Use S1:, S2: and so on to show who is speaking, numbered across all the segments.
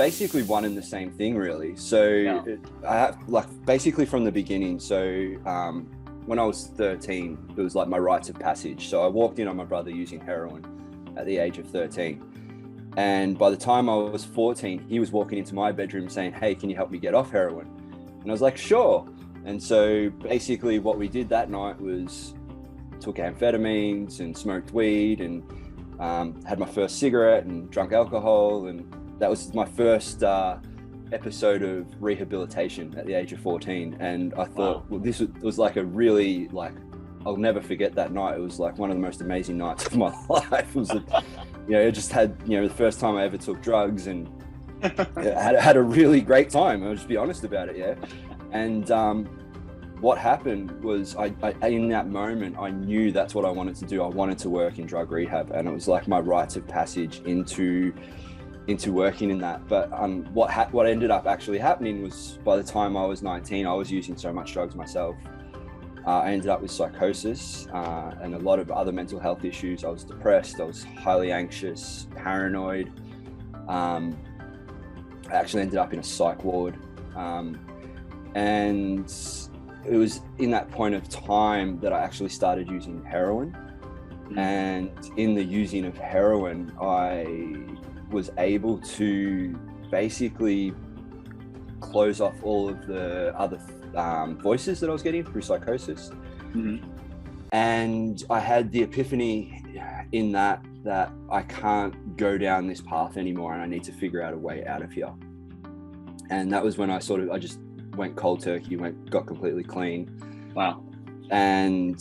S1: basically one and the same thing, really. So
S2: Yeah.
S1: I have, like, basically from the beginning. So when I was 13, it was like my rites of passage. So I walked in on my brother using heroin at the age of 13. And by the time I was 14, he was walking into my bedroom saying, "Hey, can you help me get off heroin?" And I was like, "Sure." And so basically what we did that night was took amphetamines and smoked weed and had my first cigarette and drunk alcohol. And that was my first episode of rehabilitation at the age of 14. And I thought, well, this was like a really, like, I'll never forget that night. It was like one of the most amazing nights of my life. It was, I just had, the first time I ever took drugs, and had a really great time. I'll just be honest about it. Yeah. And what happened was I in that moment, I knew that's what I wanted to do. I wanted to work in drug rehab, and it was like my rites of passage into working in that. But what ended up actually happening was, by the time I was 19, I was using so much drugs myself. I ended up with psychosis and a lot of other mental health issues. I was depressed. I was highly anxious, paranoid. I actually ended up in a psych ward. And it was in that point of time that I actually started using heroin. And in the using of heroin, I was able to basically close off all of the other voices that I was getting through psychosis. And I had the epiphany in that I can't go down this path anymore, and I need to figure out a way out of here. And that was when I just went cold turkey, got completely clean.
S2: Wow.
S1: And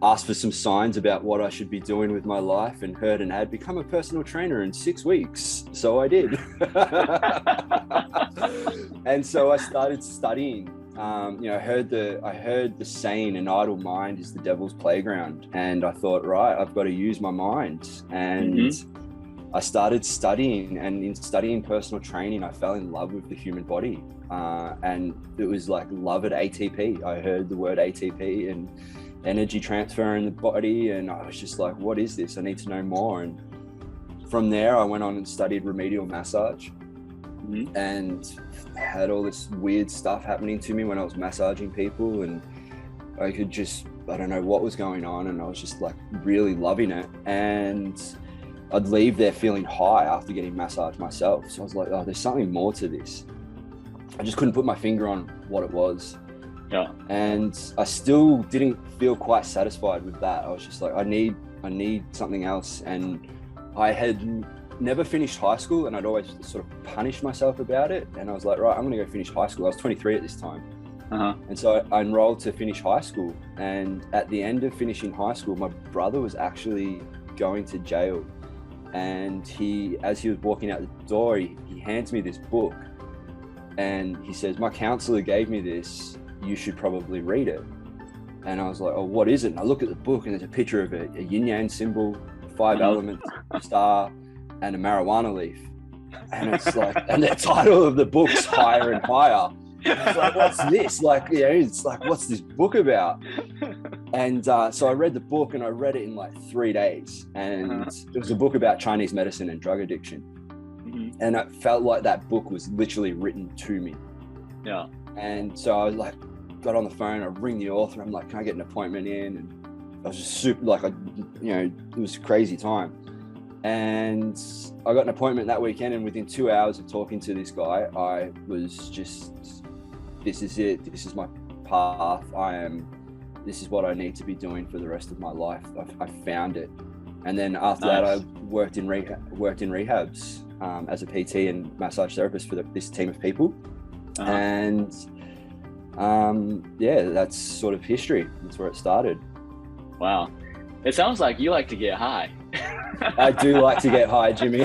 S1: asked for some signs about what I should be doing with my life, and heard an ad, become a personal trainer in 6 weeks. So I did. And so I started studying. I heard the saying, an idle mind is the devil's playground. And I thought, right, I've got to use my mind. And I started studying, and in studying personal training, I fell in love with the human body. And it was like love at ATP. I heard the word ATP and energy transfer in the body, and I was just like, what is this? I need to know more. And from there, I went on and studied remedial massage, and had all this weird stuff happening to me when I was massaging people, and I could just, I don't know what was going on, and I was just like really loving it. And I'd leave there feeling high after getting massaged myself. So I was like, oh, there's something more to this. I just couldn't put my finger on what it was.
S2: Yeah.
S1: And I still didn't feel quite satisfied with that. I was just like, I need something else. And I had never finished high school, and I'd always sort of punished myself about it. And I was like, right, I'm going to go finish high school. I was 23 at this time. And so I enrolled to finish high school. And at the end of finishing high school, my brother was actually going to jail. And as he was walking out the door, he hands me this book, and he says, "My counselor gave me this. You should probably read it." And I was like, "Oh, what is it?" And I look at the book, and there's a picture of a yin-yang symbol, 5 elements, a star, and a marijuana leaf. And it's like, and the title of the book's Higher and Higher. It's like, what's this? Like, it's like, what's this book about? And so I read the book, and I read it in like 3 days. And it was a book about Chinese medicine and drug addiction. And it felt like that book was literally written to me.
S2: Yeah.
S1: And so I was like, got on the phone, I ring the author, I'm like, can I get an appointment in? And I was just super, like, it was a crazy time. And I got an appointment that weekend, and within 2 hours of talking to this guy, I was just, this is it. This is my path. This is what I need to be doing for the rest of my life. I found it. And then after that, I worked in rehabs as a PT and massage therapist for this team of people. And that's sort of history. That's where it started.
S2: Wow. It sounds like you like to get high.
S1: I do like to get high, Jimmy.